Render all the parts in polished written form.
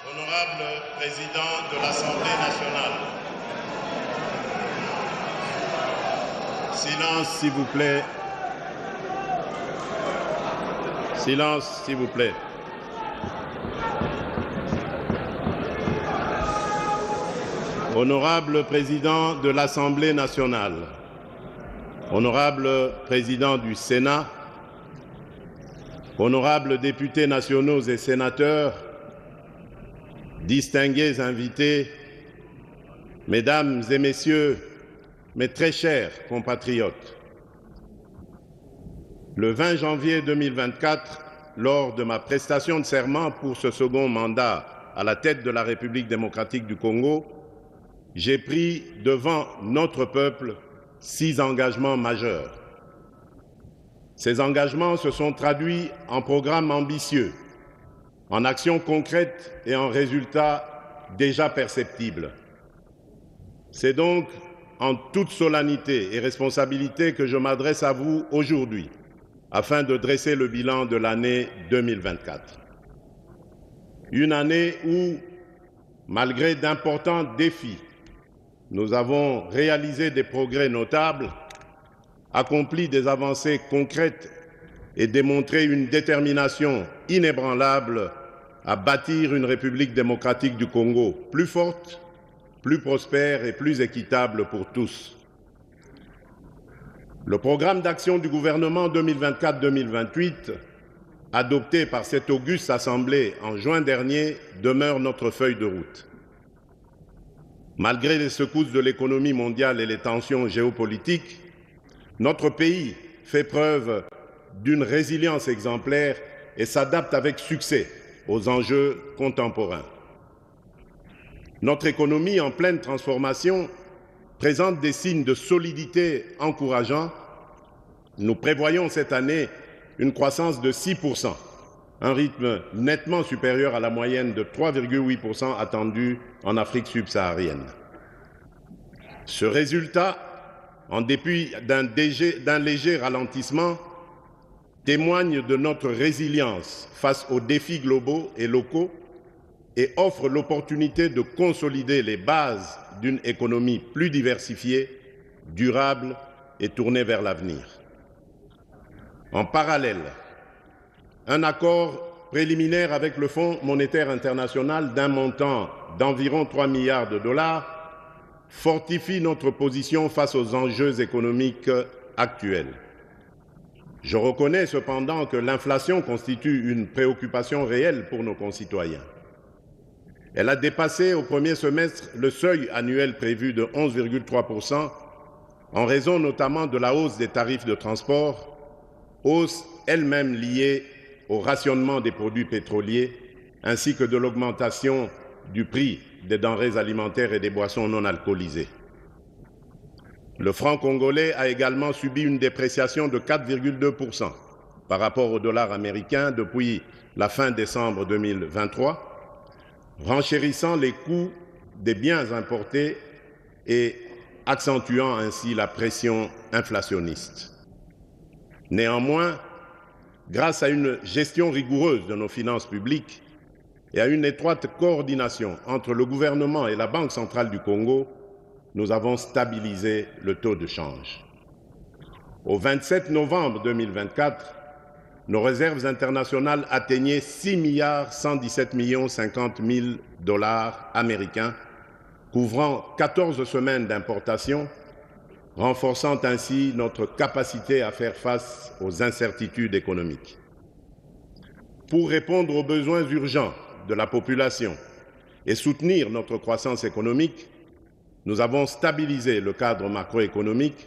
Honorable Président de l'Assemblée nationale, silence s'il vous plaît. Silence s'il vous plaît. Honorable Président de l'Assemblée nationale, Honorable Président du Sénat, honorables députés nationaux et sénateurs, distingués invités, mesdames et messieurs, mes très chers compatriotes, le 20 janvier 2024, lors de ma prestation de serment pour ce second mandat à la tête de la République démocratique du Congo, j'ai pris devant notre peuple 6 engagements majeurs. Ces engagements se sont traduits en programmes ambitieux, en actions concrètes et en résultats déjà perceptibles. C'est donc en toute solennité et responsabilité que je m'adresse à vous aujourd'hui afin de dresser le bilan de l'année 2024. Une année où, malgré d'importants défis, nous avons réalisé des progrès notables, accompli des avancées concrètes et démontré une détermination inébranlable à bâtir une République démocratique du Congo plus forte, plus prospère et plus équitable pour tous. Le programme d'action du gouvernement 2024-2028, adopté par cette auguste Assemblée en juin dernier, demeure notre feuille de route. Malgré les secousses de l'économie mondiale et les tensions géopolitiques, notre pays fait preuve d'une résilience exemplaire et s'adapte avec succès aux enjeux contemporains. Notre économie en pleine transformation présente des signes de solidité encourageants. Nous prévoyons cette année une croissance de 6%, un rythme nettement supérieur à la moyenne de 3,8% attendue en Afrique subsaharienne. Ce résultat, en dépit d'un léger ralentissement, témoigne de notre résilience face aux défis globaux et locaux et offre l'opportunité de consolider les bases d'une économie plus diversifiée, durable et tournée vers l'avenir. En parallèle, un accord préliminaire avec le Fonds monétaire international d'un montant d'environ 3 milliards de dollars fortifie notre position face aux enjeux économiques actuels. Je reconnais cependant que l'inflation constitue une préoccupation réelle pour nos concitoyens. Elle a dépassé au premier semestre le seuil annuel prévu de 11,3% en raison notamment de la hausse des tarifs de transport, hausse elle-même liée au rationnement des produits pétroliers ainsi que de l'augmentation du prix des denrées alimentaires et des boissons non alcoolisées. Le franc congolais a également subi une dépréciation de 4,2% par rapport au dollar américain depuis la fin décembre 2023, renchérissant les coûts des biens importés et accentuant ainsi la pression inflationniste. Néanmoins, grâce à une gestion rigoureuse de nos finances publiques et à une étroite coordination entre le gouvernement et la Banque centrale du Congo, nous avons stabilisé le taux de change. Au 27 novembre 2024, nos réserves internationales atteignaient 6,117 milliards de dollars américains, couvrant 14 semaines d'importation, renforçant ainsi notre capacité à faire face aux incertitudes économiques. Pour répondre aux besoins urgents de la population et soutenir notre croissance économique, nous avons stabilisé le cadre macroéconomique,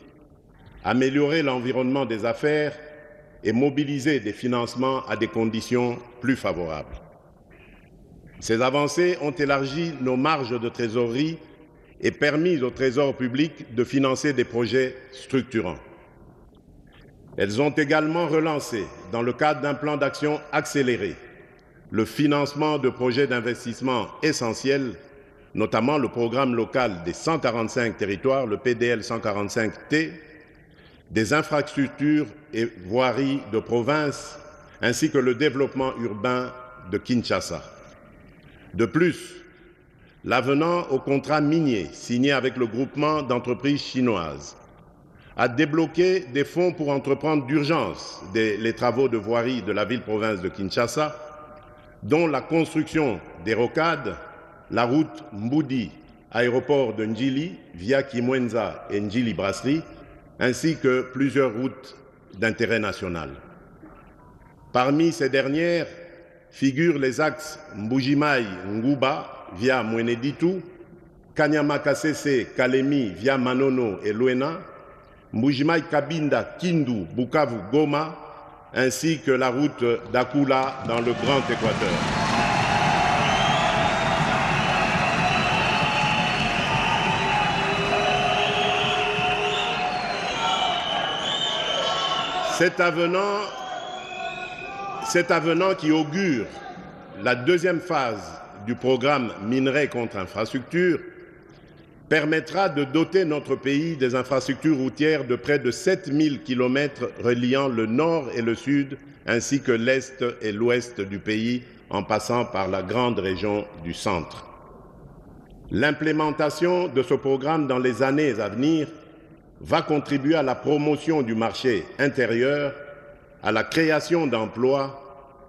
amélioré l'environnement des affaires et mobilisé des financements à des conditions plus favorables. Ces avancées ont élargi nos marges de trésorerie et permis au Trésor public de financer des projets structurants. Elles ont également relancé, dans le cadre d'un plan d'action accéléré, le financement de projets d'investissement essentiels, notamment le programme local des 145 territoires, le PDL 145T, des infrastructures et voiries de province, ainsi que le développement urbain de Kinshasa. De plus, l'avenant au contrat minier signé avec le groupement d'entreprises chinoises a débloqué des fonds pour entreprendre d'urgence les travaux de voirie de la ville-province de Kinshasa, dont la construction des rocades, la route Mboudi, aéroport de Ndjili via Kimwenza et Ndjili Brasserie, ainsi que plusieurs routes d'intérêt national. Parmi ces dernières figurent les axes Mbujimai-Nguba via Mweneditu, Kanyama-Kasese-Kalemi via Manono et Luena, Mbujimai-Kabinda-Kindu, Bukavu-Goma, ainsi que la route d'Akula dans le Grand Équateur. Cet avenant qui augure la deuxième phase du programme Minerais contre infrastructure permettra de doter notre pays des infrastructures routières de près de 7000 km reliant le nord et le sud, ainsi que l'est et l'ouest du pays, en passant par la grande région du centre. L'implémentation de ce programme dans les années à venir va contribuer à la promotion du marché intérieur, à la création d'emplois,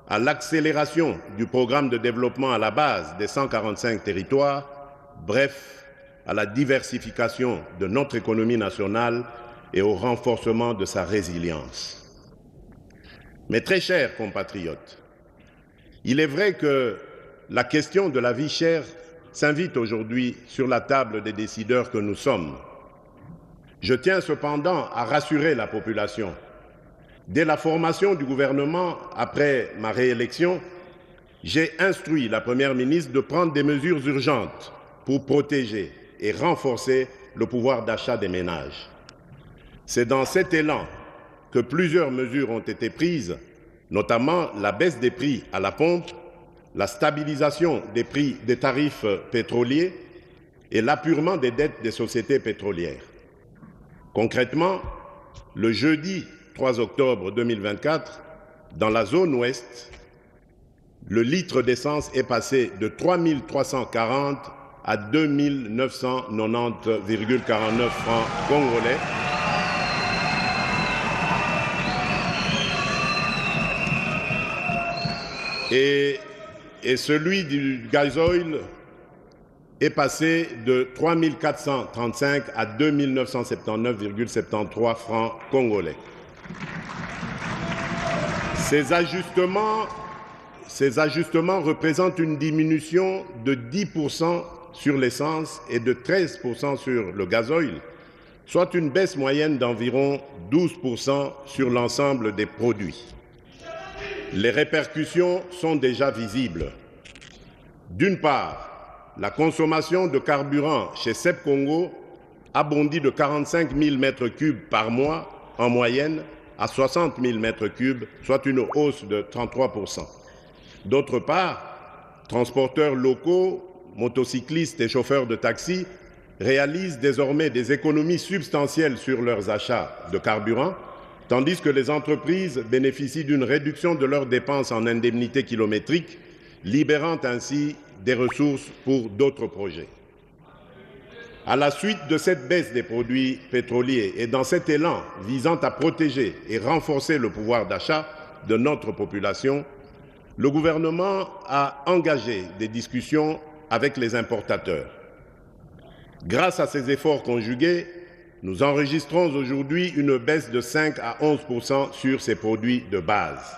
à l'accélération du programme de développement à la base des 145 territoires, bref, à la diversification de notre économie nationale et au renforcement de sa résilience. Mes très chers compatriotes, il est vrai que la question de la vie chère s'invite aujourd'hui sur la table des décideurs que nous sommes. Je tiens cependant à rassurer la population. Dès la formation du gouvernement après ma réélection, j'ai instruit la Première ministre de prendre des mesures urgentes pour protéger et renforcer le pouvoir d'achat des ménages. C'est dans cet élan que plusieurs mesures ont été prises, notamment la baisse des prix à la pompe, la stabilisation des prix des tarifs pétroliers et l'apurement des dettes des sociétés pétrolières. Concrètement, le jeudi 3 octobre 2024, dans la zone ouest, le litre d'essence est passé de 3 340 à 2 990,49 francs congolais. Et celui du gazoil est passé de 3 435 à 2 979,73 francs congolais. Ces ajustements représentent une diminution de 10% sur l'essence et de 13% sur le gazoil, soit une baisse moyenne d'environ 12% sur l'ensemble des produits. Les répercussions sont déjà visibles. D'une part, la consommation de carburant chez SEP Congo a bondi de 45 000 m3 par mois en moyenne à 60 000 m3, soit une hausse de 33%. D'autre part, transporteurs locaux, motocyclistes et chauffeurs de taxi réalisent désormais des économies substantielles sur leurs achats de carburant, tandis que les entreprises bénéficient d'une réduction de leurs dépenses en indemnités kilométriques, libérant ainsi des ressources pour d'autres projets. À la suite de cette baisse des produits pétroliers et dans cet élan visant à protéger et renforcer le pouvoir d'achat de notre population, le gouvernement a engagé des discussions avec les importateurs. Grâce à ces efforts conjugués, nous enregistrons aujourd'hui une baisse de 5 à 11% sur ces produits de base.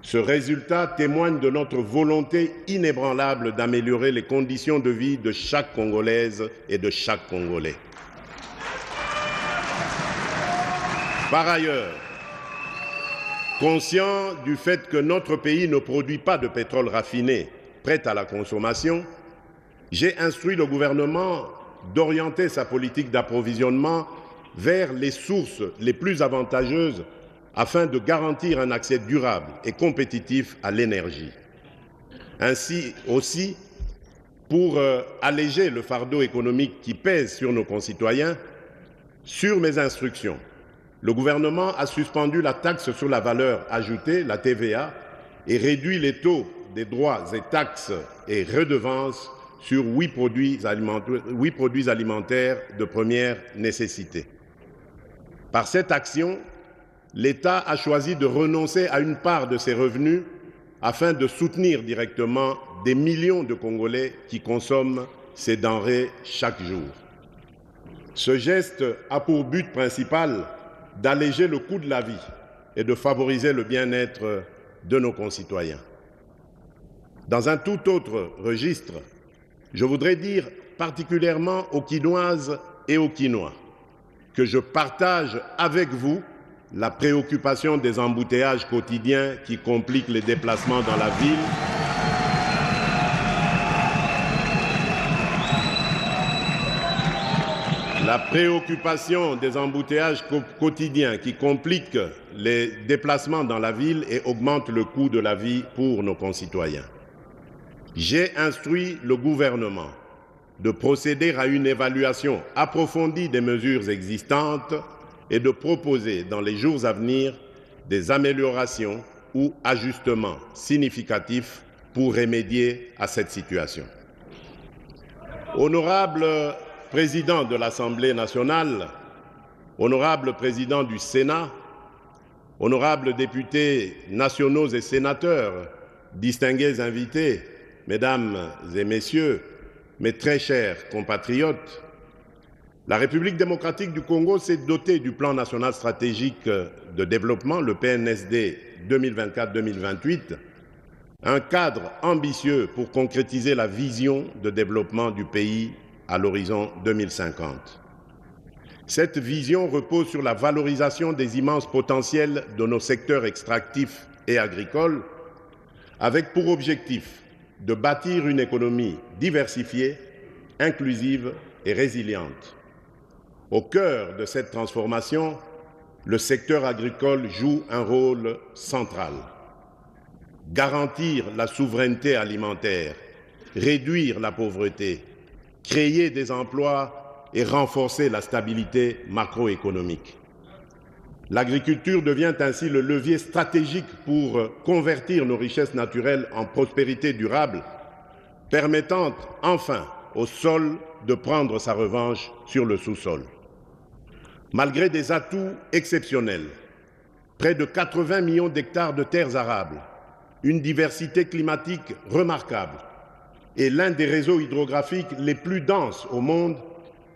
Ce résultat témoigne de notre volonté inébranlable d'améliorer les conditions de vie de chaque Congolaise et de chaque Congolais. Par ailleurs, conscient du fait que notre pays ne produit pas de pétrole raffiné prêt à la consommation, j'ai instruit le gouvernement d'orienter sa politique d'approvisionnement vers les sources les plus avantageuses afin de garantir un accès durable et compétitif à l'énergie. Ainsi aussi, pour alléger le fardeau économique qui pèse sur nos concitoyens, sur mes instructions, le gouvernement a suspendu la taxe sur la valeur ajoutée, la TVA, et réduit les taux des droits et taxes et redevances sur 8 produits alimentaires de première nécessité. Par cette action, l'État a choisi de renoncer à une part de ses revenus afin de soutenir directement des millions de Congolais qui consomment ces denrées chaque jour. Ce geste a pour but principal d'alléger le coût de la vie et de favoriser le bien-être de nos concitoyens. Dans un tout autre registre, je voudrais dire particulièrement aux Quinoises et aux Quinois que je partage avec vous la préoccupation des embouteillages quotidiens qui compliquent les déplacements dans la ville. La préoccupation des embouteillages quotidiens qui compliquent les déplacements dans la ville et augmentent le coût de la vie pour nos concitoyens. J'ai instruit le gouvernement de procéder à une évaluation approfondie des mesures existantes et de proposer dans les jours à venir des améliorations ou ajustements significatifs pour remédier à cette situation. Honorable Président de l'Assemblée nationale, honorable Président du Sénat, honorables députés nationaux et sénateurs, distingués invités, Mesdames et Messieurs, mes très chers compatriotes, la République démocratique du Congo s'est dotée du plan national stratégique de développement, le PNSD 2024-2028, un cadre ambitieux pour concrétiser la vision de développement du pays à l'horizon 2050. Cette vision repose sur la valorisation des immenses potentiels de nos secteurs extractifs et agricoles, avec pour objectif de bâtir une économie diversifiée, inclusive et résiliente. Au cœur de cette transformation, le secteur agricole joue un rôle central. Garantir la souveraineté alimentaire, réduire la pauvreté, créer des emplois et renforcer la stabilité macroéconomique. L'agriculture devient ainsi le levier stratégique pour convertir nos richesses naturelles en prospérité durable, permettant enfin au sol de prendre sa revanche sur le sous-sol. Malgré des atouts exceptionnels, près de 80 millions d'hectares de terres arables, une diversité climatique remarquable et l'un des réseaux hydrographiques les plus denses au monde,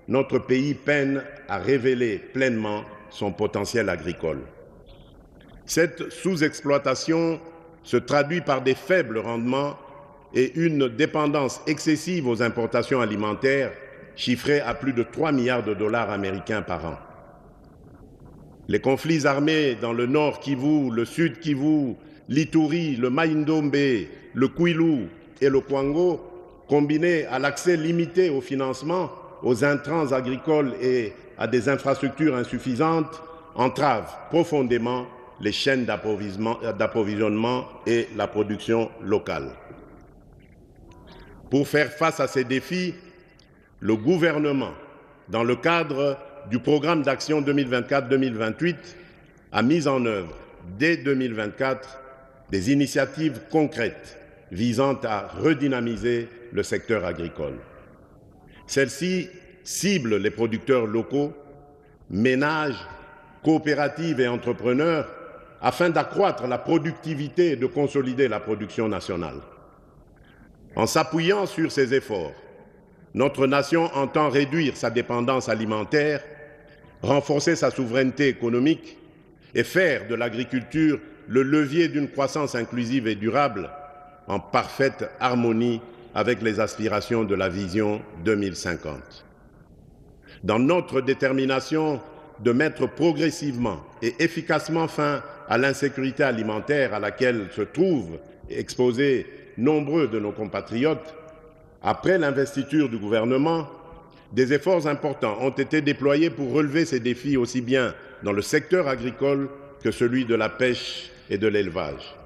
notre pays peine à révéler pleinement son potentiel agricole. Cette sous-exploitation se traduit par des faibles rendements et une dépendance excessive aux importations alimentaires chiffrée à plus de 3 milliards de dollars américains par an. Les conflits armés dans le nord Kivu, le sud Kivu, l'Ituri, le Mai-Ndombe, le Kwilu et le Kwango, combinés à l'accès limité au financement, aux intrants agricoles et à des infrastructures insuffisantes, entravent profondément les chaînes d'approvisionnement et la production locale. Pour faire face à ces défis, le gouvernement, dans le cadre du programme d'action 2024-2028, a mis en œuvre, dès 2024, des initiatives concrètes visant à redynamiser le secteur agricole. Celles-ci ciblent les producteurs locaux, ménages, coopératives et entrepreneurs afin d'accroître la productivité et de consolider la production nationale. En s'appuyant sur ces efforts, notre nation entend réduire sa dépendance alimentaire, renforcer sa souveraineté économique et faire de l'agriculture le levier d'une croissance inclusive et durable en parfaite harmonie avec les aspirations de la vision 2050. Dans notre détermination de mettre progressivement et efficacement fin à l'insécurité alimentaire à laquelle se trouvent exposés nombreux de nos compatriotes, après l'investiture du gouvernement, des efforts importants ont été déployés pour relever ces défis aussi bien dans le secteur agricole que celui de la pêche et de l'élevage.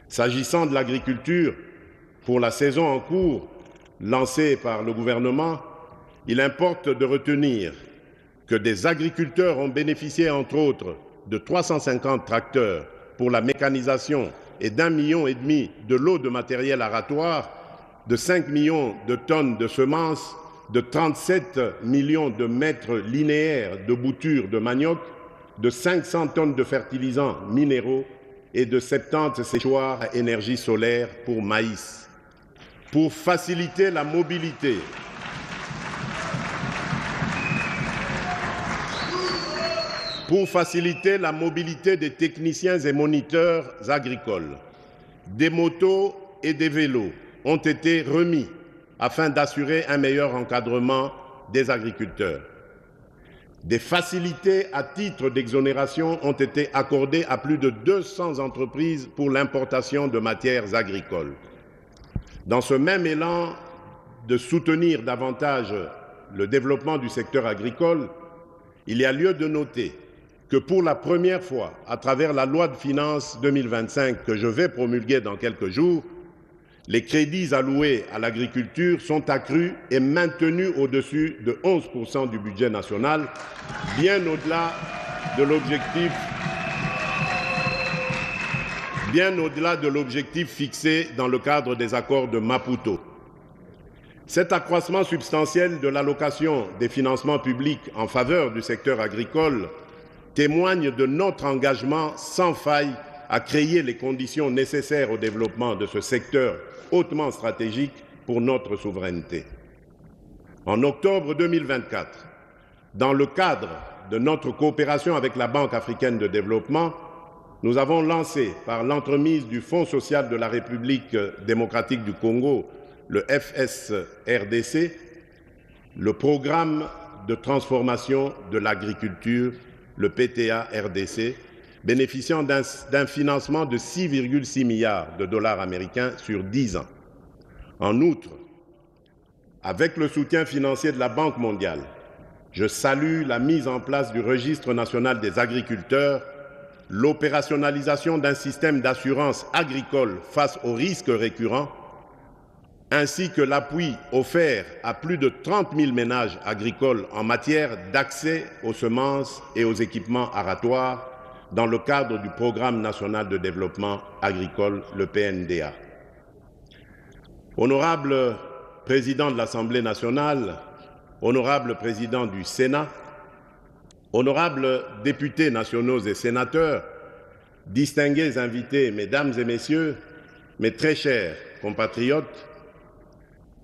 S'agissant de l'agriculture, pour la saison en cours lancée par le gouvernement, il importe de retenir que des agriculteurs ont bénéficié, entre autres, de 350 tracteurs pour la mécanisation et d'1,5 million de lots de matériel aratoire, de 5 millions de tonnes de semences, de 37 millions de mètres linéaires de boutures de manioc, de 500 tonnes de fertilisants minéraux et de 70 séchoirs à énergie solaire pour maïs. Pour faciliter la mobilité, des techniciens et moniteurs agricoles, des motos et des vélos ont été remis afin d'assurer un meilleur encadrement des agriculteurs. Des facilités à titre d'exonération ont été accordées à plus de 200 entreprises pour l'importation de matières agricoles. Dans ce même élan de soutenir davantage le développement du secteur agricole, il y a lieu de noter que pour la première fois, à travers la loi de finances 2025 que je vais promulguer dans quelques jours, les crédits alloués à l'agriculture sont accrus et maintenus au-dessus de 11% du budget national, bien au-delà de l'objectif fixé dans le cadre des accords de Maputo. Cet accroissement substantiel de l'allocation des financements publics en faveur du secteur agricole témoigne de notre engagement sans faille à créer les conditions nécessaires au développement de ce secteur hautement stratégique pour notre souveraineté. En octobre 2024, dans le cadre de notre coopération avec la Banque africaine de développement, nous avons lancé, par l'entremise du Fonds social de la République démocratique du Congo, le FSRDC, le programme de transformation de l'agriculture, le PTA-RDC, bénéficiant d'un financement de 6,6 milliards de dollars américains sur 10 ans. En outre, avec le soutien financier de la Banque mondiale, je salue la mise en place du Registre national des agriculteurs, l'opérationnalisation d'un système d'assurance agricole face aux risques récurrents, ainsi que l'appui offert à plus de 30 000 ménages agricoles en matière d'accès aux semences et aux équipements aratoires dans le cadre du Programme national de développement agricole, le PNDA. Honorable Président de l'Assemblée nationale, honorable Président du Sénat, honorables députés nationaux et sénateurs, distingués invités, Mesdames et Messieurs, mes très chers compatriotes,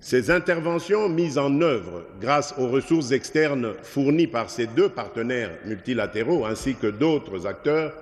ces interventions mises en œuvre grâce aux ressources externes fournies par ces deux partenaires multilatéraux ainsi que d'autres acteurs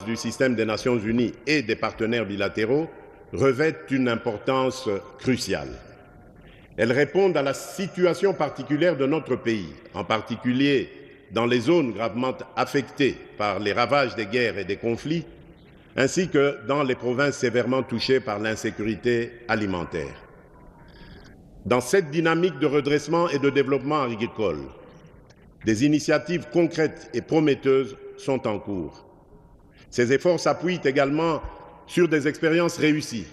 du système des Nations Unies et des partenaires bilatéraux revêtent une importance cruciale. Elles répondent à la situation particulière de notre pays, en particulier dans les zones gravement affectées par les ravages des guerres et des conflits, ainsi que dans les provinces sévèrement touchées par l'insécurité alimentaire. Dans cette dynamique de redressement et de développement agricole, des initiatives concrètes et prometteuses sont en cours. Ces efforts s'appuient également sur des expériences réussies,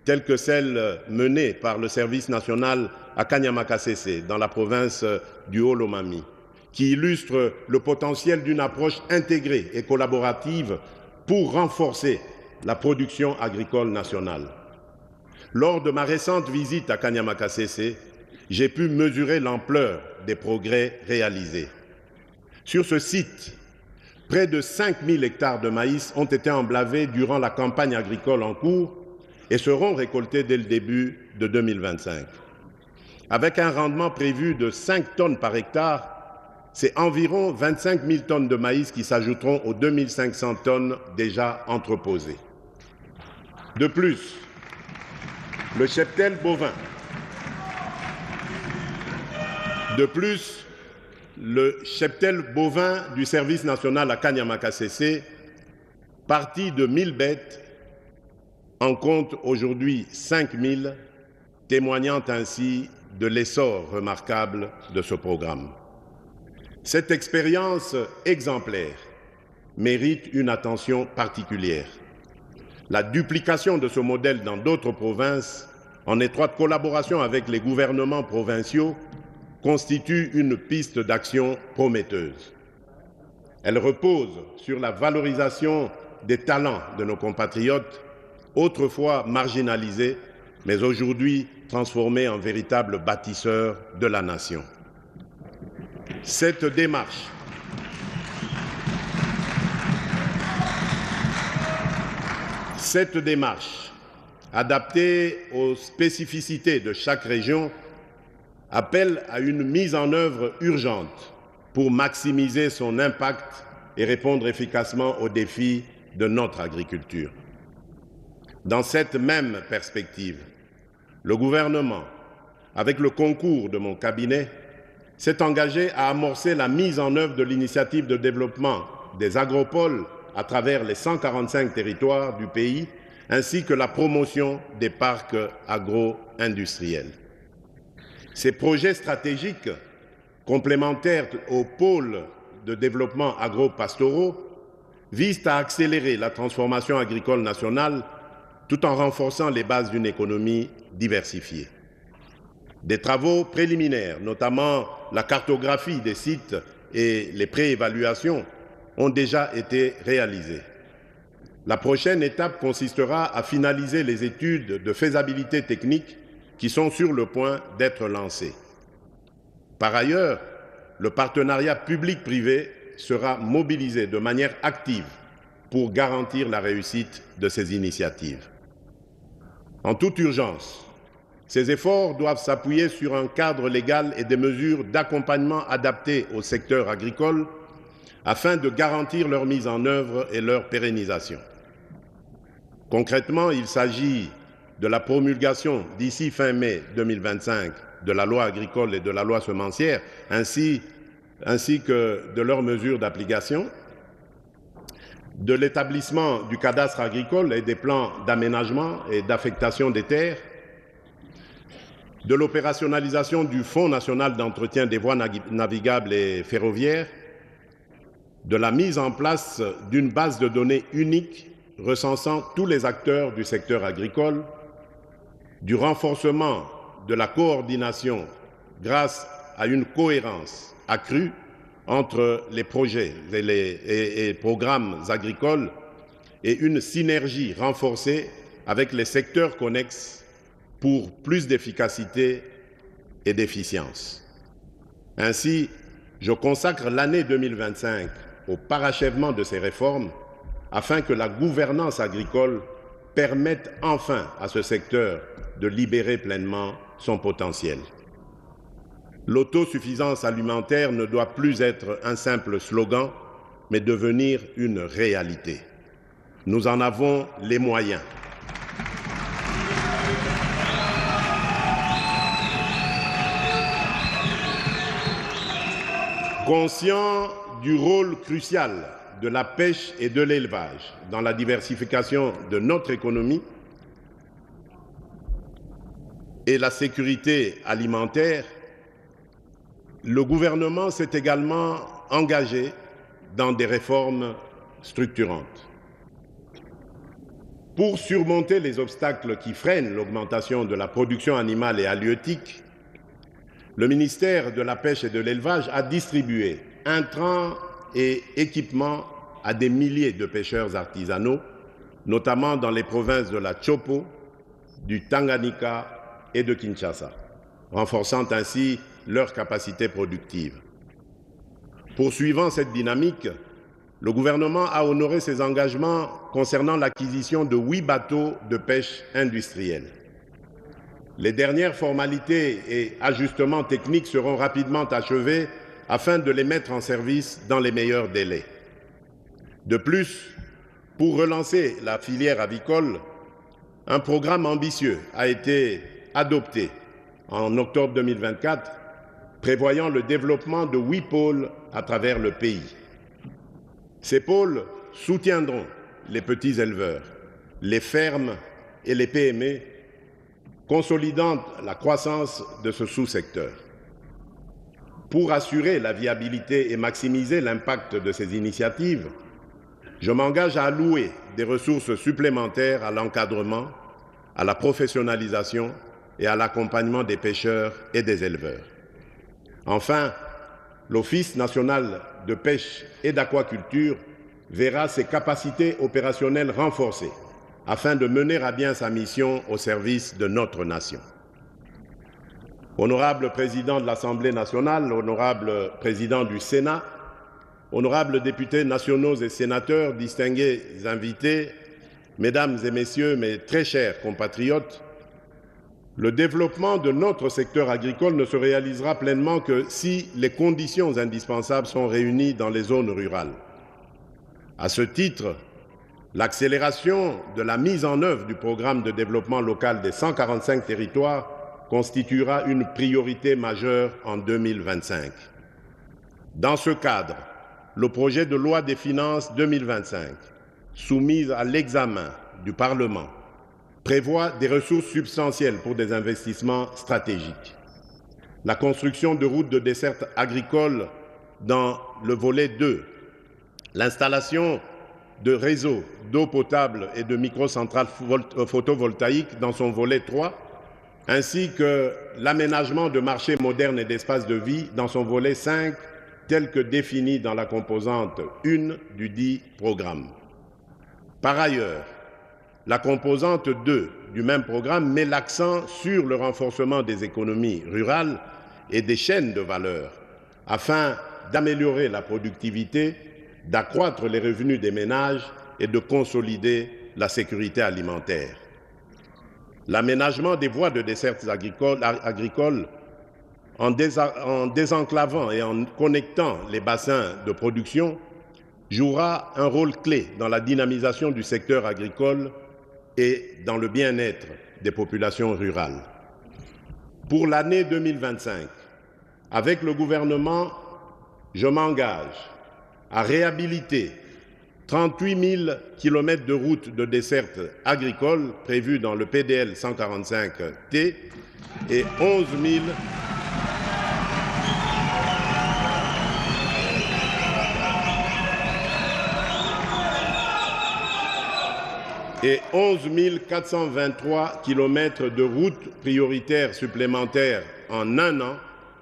telles que celles menées par le service national à Kanyamakasese, dans la province du Haut-Lomami, qui illustrent le potentiel d'une approche intégrée et collaborative pour renforcer la production agricole nationale. Lors de ma récente visite à Kanyama-Kasese, j'ai pu mesurer l'ampleur des progrès réalisés. Sur ce site, près de 5000 hectares de maïs ont été emblavés durant la campagne agricole en cours et seront récoltés dès le début de 2025. Avec un rendement prévu de 5 tonnes par hectare, c'est environ 25 000 tonnes de maïs qui s'ajouteront aux 2500 tonnes déjà entreposées. De plus, le cheptel bovin. Le cheptel bovin du service national à Kanyama-Kasese, parti de 1000 bêtes, en compte aujourd'hui 5000, témoignant ainsi de l'essor remarquable de ce programme. Cette expérience exemplaire mérite une attention particulière. La duplication de ce modèle dans d'autres provinces, en étroite collaboration avec les gouvernements provinciaux, constitue une piste d'action prometteuse. Elle repose sur la valorisation des talents de nos compatriotes, autrefois marginalisés, mais aujourd'hui transformés en véritables bâtisseurs de la nation. Cette démarche adaptée aux spécificités de chaque région, appelle à une mise en œuvre urgente pour maximiser son impact et répondre efficacement aux défis de notre agriculture. Dans cette même perspective, le gouvernement, avec le concours de mon cabinet, s'est engagé à amorcer la mise en œuvre de l'initiative de développement des agropoles à travers les 145 territoires du pays, ainsi que la promotion des parcs agro-industriels. Ces projets stratégiques, complémentaires aux pôles de développement agro-pastoraux, visent à accélérer la transformation agricole nationale tout en renforçant les bases d'une économie diversifiée. Des travaux préliminaires, notamment la cartographie des sites et les préévaluations, ont déjà été réalisés. La prochaine étape consistera à finaliser les études de faisabilité technique qui sont sur le point d'être lancées. Par ailleurs, le partenariat public-privé sera mobilisé de manière active pour garantir la réussite de ces initiatives. En toute urgence, ces efforts doivent s'appuyer sur un cadre légal et des mesures d'accompagnement adaptées au secteur agricole afin de garantir leur mise en œuvre et leur pérennisation. Concrètement, il s'agit de la promulgation d'ici fin mai 2025 de la loi agricole et de la loi semencière, ainsi que de leurs mesures d'application, de l'établissement du cadastre agricole et des plans d'aménagement et d'affectation des terres, de l'opérationnalisation du Fonds national d'entretien des voies navigables et ferroviaires, de la mise en place d'une base de données unique recensant tous les acteurs du secteur agricole, du renforcement de la coordination grâce à une cohérence accrue entre les projets et programmes agricoles et une synergie renforcée avec les secteurs connexes pour plus d'efficacité et d'efficience. Ainsi, je consacre l'année 2025 au parachèvement de ces réformes afin que la gouvernance agricole permette enfin à ce secteur de libérer pleinement son potentiel. L'autosuffisance alimentaire ne doit plus être un simple slogan, mais devenir une réalité. Nous en avons les moyens. Conscient du rôle crucial de la pêche et de l'élevage dans la diversification de notre économie et la sécurité alimentaire, le gouvernement s'est également engagé dans des réformes structurantes. Pour surmonter les obstacles qui freinent l'augmentation de la production animale et halieutique, le ministère de la Pêche et de l'Élevage a distribué intrants et équipements à des milliers de pêcheurs artisanaux, notamment dans les provinces de la Chopo, du Tanganyika et de Kinshasa, renforçant ainsi leurs capacités productives. Poursuivant cette dynamique, le gouvernement a honoré ses engagements concernant l'acquisition de 8 bateaux de pêche industrielle. Les dernières formalités et ajustements techniques seront rapidement achevés afin de les mettre en service dans les meilleurs délais. De plus, pour relancer la filière avicole, un programme ambitieux a été adopté en octobre 2024, prévoyant le développement de 8 pôles à travers le pays. Ces pôles soutiendront les petits éleveurs, les fermes et les PME, consolidant la croissance de ce sous-secteur. Pour assurer la viabilité et maximiser l'impact de ces initiatives, je m'engage à allouer des ressources supplémentaires à l'encadrement, à la professionnalisation et à l'accompagnement des pêcheurs et des éleveurs. Enfin, l'Office national de pêche et d'aquaculture verra ses capacités opérationnelles renforcées afin de mener à bien sa mission au service de notre nation. Honorable Président de l'Assemblée nationale, honorable Président du Sénat, honorables députés nationaux et sénateurs, distingués invités, Mesdames et Messieurs, mes très chers compatriotes, le développement de notre secteur agricole ne se réalisera pleinement que si les conditions indispensables sont réunies dans les zones rurales. À ce titre, l'accélération de la mise en œuvre du programme de développement local des 145 territoires constituera une priorité majeure en 2025. Dans ce cadre, le projet de loi des finances 2025, soumis à l'examen du Parlement, prévoit des ressources substantielles pour des investissements stratégiques. La construction de routes de desserte agricole dans le volet 2, l'installation de réseaux d'eau potable et de microcentrales photovoltaïques dans son volet 3, ainsi que l'aménagement de marchés modernes et d'espaces de vie dans son volet 5, tel que défini dans la composante 1 du dit programme. Par ailleurs, la composante 2 du même programme met l'accent sur le renforcement des économies rurales et des chaînes de valeur, afin d'améliorer la productivité, d'accroître les revenus des ménages et de consolider la sécurité alimentaire. L'aménagement des voies de desserte agricoles en désenclavant et en connectant les bassins de production jouera un rôle clé dans la dynamisation du secteur agricole et dans le bien-être des populations rurales. Pour l'année 2025, avec le gouvernement, je m'engage à réhabiliter 38 000 km de routes de desserte agricole prévues dans le PDL 145T et 11 423 km de routes prioritaires supplémentaires en un an,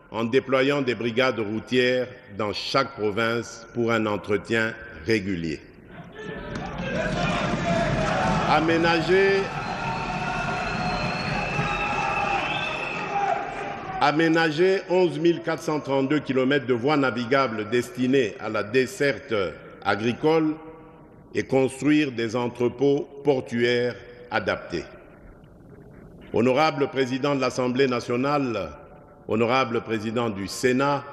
en déployant des brigades routières dans chaque province pour un entretien régulier. Aménager 11 432 km de voies navigables destinées à la desserte agricole et construire des entrepôts portuaires adaptés. Honorable Président de l'Assemblée nationale, honorable Président du Sénat,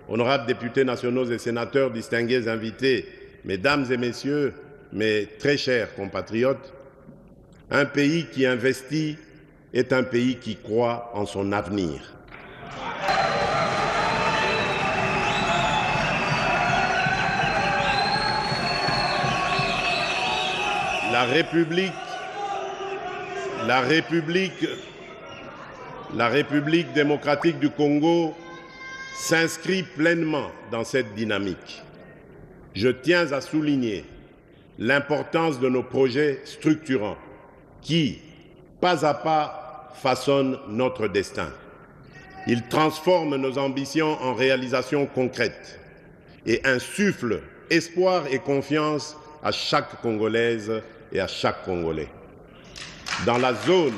honorables députés nationaux et sénateurs, distingués invités, Mesdames et Messieurs, mes très chers compatriotes, un pays qui investit est un pays qui croit en son avenir. La République démocratique du Congo s'inscrit pleinement dans cette dynamique. Je tiens à souligner l'importance de nos projets structurants qui, pas à pas, façonnent notre destin. Ils transforment nos ambitions en réalisations concrètes et insufflent espoir et confiance à chaque Congolaise et à chaque Congolais. Dans la zone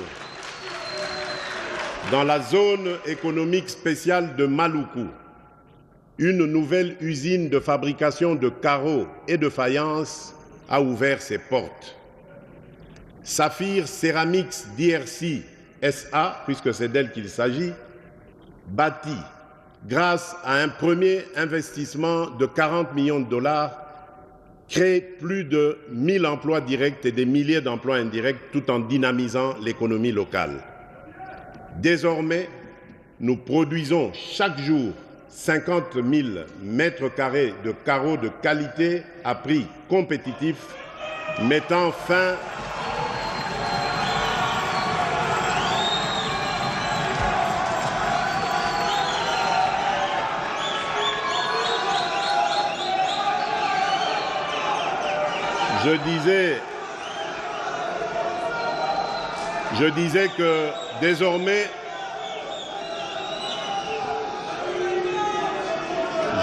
Dans la zone économique spéciale de Maluku, une nouvelle usine de fabrication de carreaux et de faïence a ouvert ses portes. Saphir Ceramics DRC SA, puisque c'est d'elle qu'il s'agit, bâtit, grâce à un premier investissement de 40 millions de dollars, crée plus de 1000 emplois directs et des milliers d'emplois indirects tout en dynamisant l'économie locale. Désormais, nous produisons chaque jour 50 000 mètres carrés de carreaux de qualité à prix compétitif, mettant fin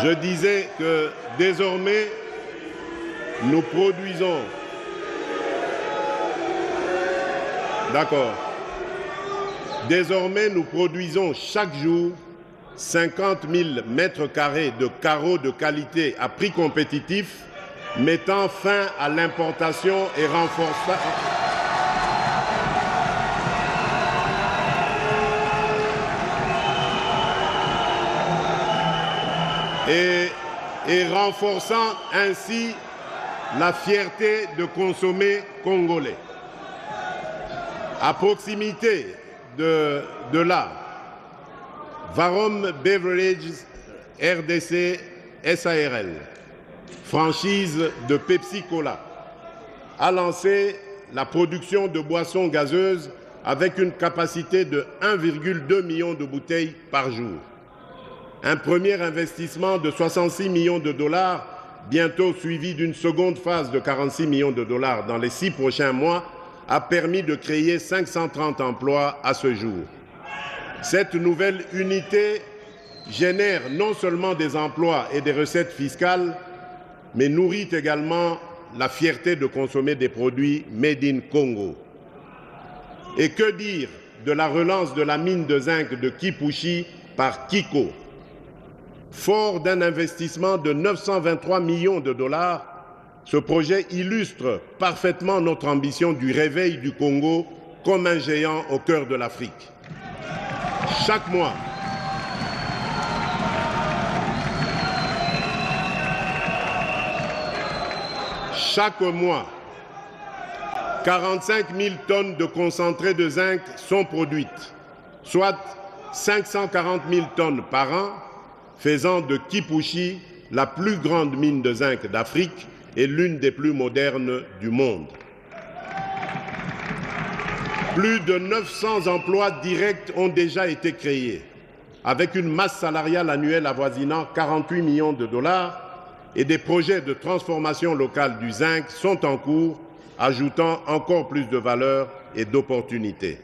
Je disais que désormais, nous produisons. D'accord. Désormais, nous produisons chaque jour 50 000 mètres carrés de carreaux de qualité à prix compétitif, mettant fin à l'importation et renforçant et renforçant ainsi la fierté de consommer congolais. À proximité de là, Varom Beverages RDC SARL, franchise de Pepsi Cola, a lancé la production de boissons gazeuses avec une capacité de 1,2 million de bouteilles par jour. Un premier investissement de 66 millions de dollars, bientôt suivi d'une seconde phase de 46 millions de dollars dans les 6 prochains mois, a permis de créer 530 emplois à ce jour. Cette nouvelle unité génère non seulement des emplois et des recettes fiscales, mais nourrit également la fierté de consommer des produits made in Congo. Et que dire de la relance de la mine de zinc de Kipushi par Kiko? Fort d'un investissement de 923 millions de dollars, ce projet illustre parfaitement notre ambition du réveil du Congo comme un géant au cœur de l'Afrique. Chaque mois, Chaque mois, 45 000 tonnes de concentré de zinc sont produites, soit 540 000 tonnes par an, faisant de Kipushi la plus grande mine de zinc d'Afrique et l'une des plus modernes du monde. Plus de 900 emplois directs ont déjà été créés, avec une masse salariale annuelle avoisinant 48 millions de dollars, et des projets de transformation locale du zinc sont en cours, ajoutant encore plus de valeur et d'opportunités.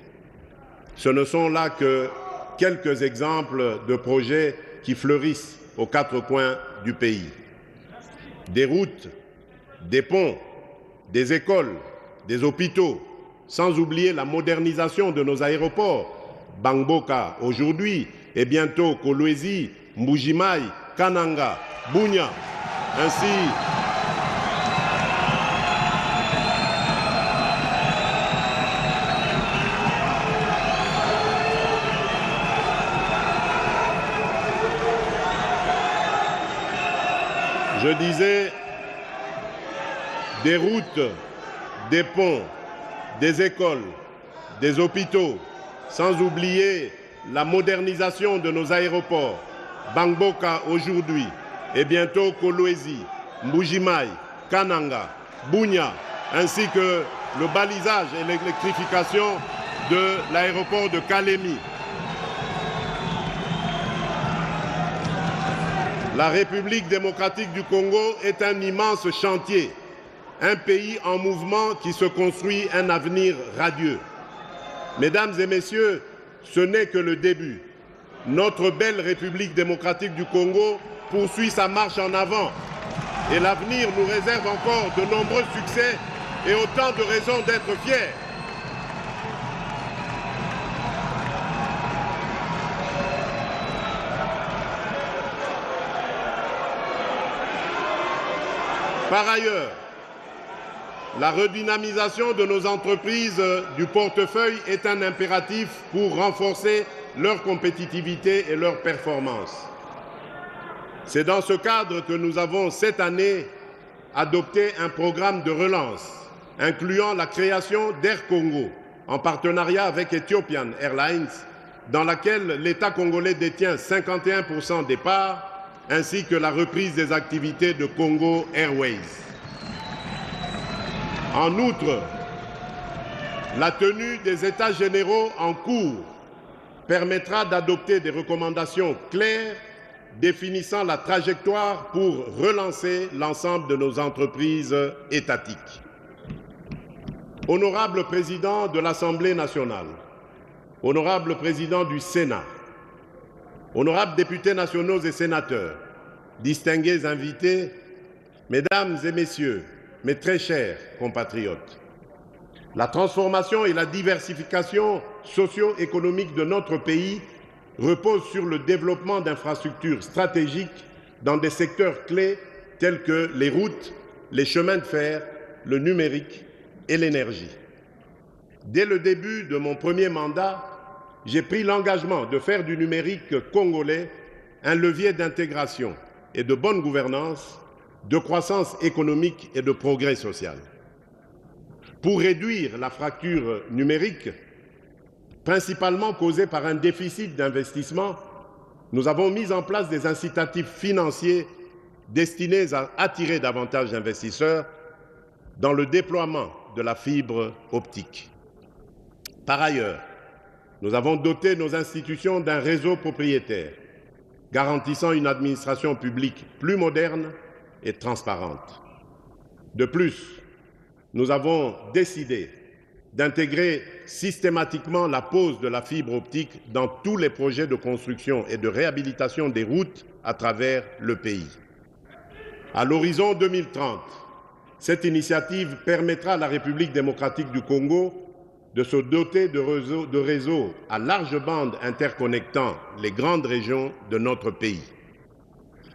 Ce ne sont là que quelques exemples de projets qui fleurissent aux 4 coins du pays. Des routes, des ponts, des écoles, des hôpitaux, sans oublier la modernisation de nos aéroports, Bangboka aujourd'hui et bientôt Kolwezi, Mbujimai, Kananga, Bunia. Ainsi, je disais, des routes, des ponts, des écoles, des hôpitaux, sans oublier la modernisation de nos aéroports, Bangboka aujourd'hui, et bientôt Kolwezi, Mbujimai, Kananga, Bunia, ainsi que le balisage et l'électrification de l'aéroport de Kalemi. La République démocratique du Congo est un immense chantier, un pays en mouvement qui se construit un avenir radieux. Mesdames et messieurs, ce n'est que le début. Notre belle République démocratique du Congo poursuit sa marche en avant et l'avenir nous réserve encore de nombreux succès et autant de raisons d'être fiers. Par ailleurs, la redynamisation de nos entreprises du portefeuille est un impératif pour renforcer leur compétitivité et leur performance. C'est dans ce cadre que nous avons cette année adopté un programme de relance incluant la création d'Air Congo en partenariat avec Ethiopian Airlines, dans laquelle l'État congolais détient 51% des parts, ainsi que la reprise des activités de Congo Airways. En outre, la tenue des États généraux en cours permettra d'adopter des recommandations claires définissant la trajectoire pour relancer l'ensemble de nos entreprises étatiques. Honorable Président de l'Assemblée nationale, Honorable Président du Sénat, honorables députés nationaux et sénateurs, distingués invités, Mesdames et Messieurs, mes très chers compatriotes, la transformation et la diversification socio-économique de notre pays reposent sur le développement d'infrastructures stratégiques dans des secteurs clés tels que les routes, les chemins de fer, le numérique et l'énergie. Dès le début de mon premier mandat, j'ai pris l'engagement de faire du numérique congolais un levier d'intégration et de bonne gouvernance, de croissance économique et de progrès social. Pour réduire la fracture numérique, principalement causée par un déficit d'investissement, nous avons mis en place des incitatifs financiers destinés à attirer davantage d'investisseurs dans le déploiement de la fibre optique. Par ailleurs, nous avons doté nos institutions d'un réseau propriétaire, garantissant une administration publique plus moderne et transparente. De plus, nous avons décidé d'intégrer systématiquement la pose de la fibre optique dans tous les projets de construction et de réhabilitation des routes à travers le pays. À l'horizon 2030, cette initiative permettra à la République démocratique du Congo de se doter de réseaux à large bande interconnectant les grandes régions de notre pays.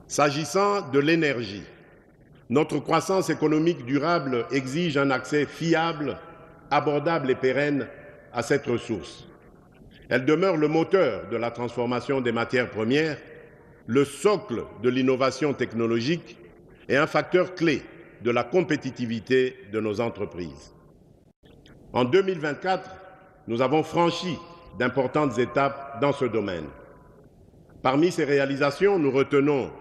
S'agissant de l'énergie, notre croissance économique durable exige un accès fiable, abordable et pérenne à cette ressource. Elle demeure le moteur de la transformation des matières premières, le socle de l'innovation technologique et un facteur clé de la compétitivité de nos entreprises. En 2024, nous avons franchi d'importantes étapes dans ce domaine. Parmi ces réalisations, nous retenons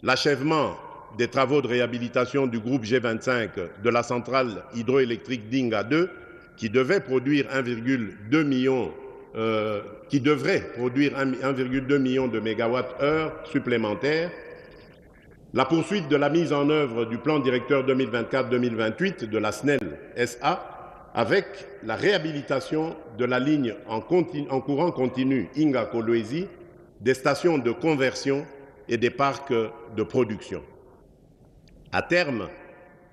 l'achèvement des travaux de réhabilitation du groupe G25 de la centrale hydroélectrique d'Inga 2, qui devrait produire 1,2 million de mégawattheures supplémentaires, la poursuite de la mise en œuvre du plan directeur 2024-2028 de la SNEL SA, avec la réhabilitation de la ligne en courant continu Inga-Kolwezi, des stations de conversion et des parcs de production. À terme,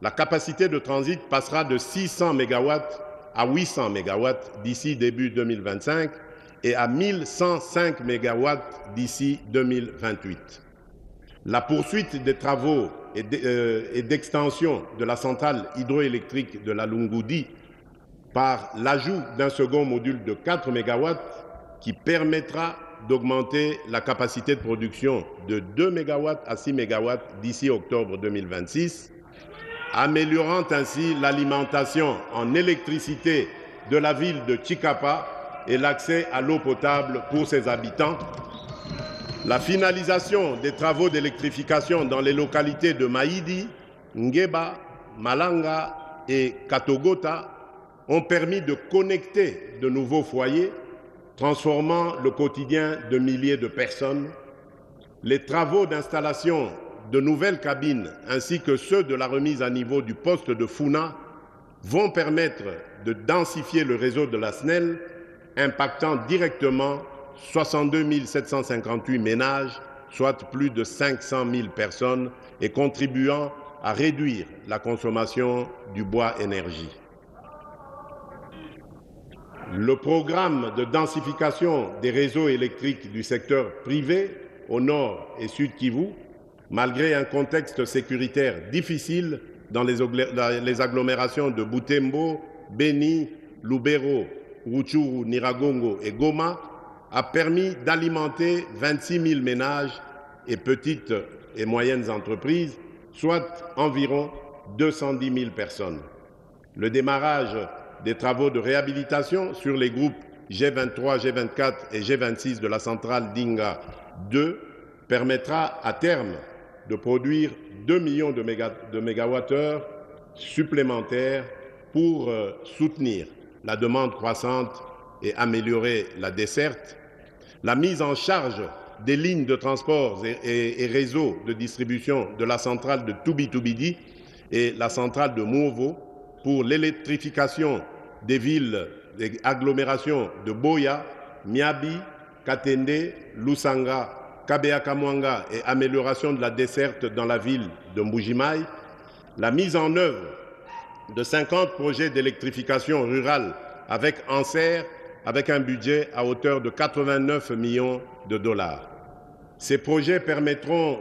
la capacité de transit passera de 600 MW à 800 MW d'ici début 2025 et à 1105 MW d'ici 2028. La poursuite des travaux et d'extension de la centrale hydroélectrique de la Lungoudi par l'ajout d'un second module de 4 MW qui permettra d'augmenter la capacité de production de 2 MW à 6 MW d'ici octobre 2026, améliorant ainsi l'alimentation en électricité de la ville de Chikapa et l'accès à l'eau potable pour ses habitants. La finalisation des travaux d'électrification dans les localités de Maïdi, Ngeba, Malanga et Katogota ont permis de connecter de nouveaux foyers, transformant le quotidien de milliers de personnes. Les travaux d'installation de nouvelles cabines ainsi que ceux de la remise à niveau du poste de Funa vont permettre de densifier le réseau de la SNEL, impactant directement 62 758 ménages, soit plus de 500 000 personnes, et contribuant à réduire la consommation du bois énergie. Le programme de densification des réseaux électriques du secteur privé au nord et sud Kivu Malgré un contexte sécuritaire difficile dans les agglomérations de Butembo, Beni, Lubero, Rutshuru, Nyiragongo et Goma, a permis d'alimenter 26 000 ménages et petites et moyennes entreprises, soit environ 210 000 personnes. Le démarrage des travaux de réhabilitation sur les groupes G23, G24 et G26 de la centrale d'Inga 2 permettra à terme de produire 2 millions de mégawattheures supplémentaires pour soutenir la demande croissante et améliorer la desserte. La mise en charge des lignes de transport et réseaux de distribution de la centrale de Tubi-Tubidi et la centrale de Mwovo pour l'électrification des villes et agglomérations de Boya, Miabi, Katende, Lusanga, Kabea-Kamwanga et amélioration de la desserte dans la ville de Mbujimaï, la mise en œuvre de 50 projets d'électrification rurale avec Anser, avec un budget à hauteur de 89 millions de dollars. Ces projets permettront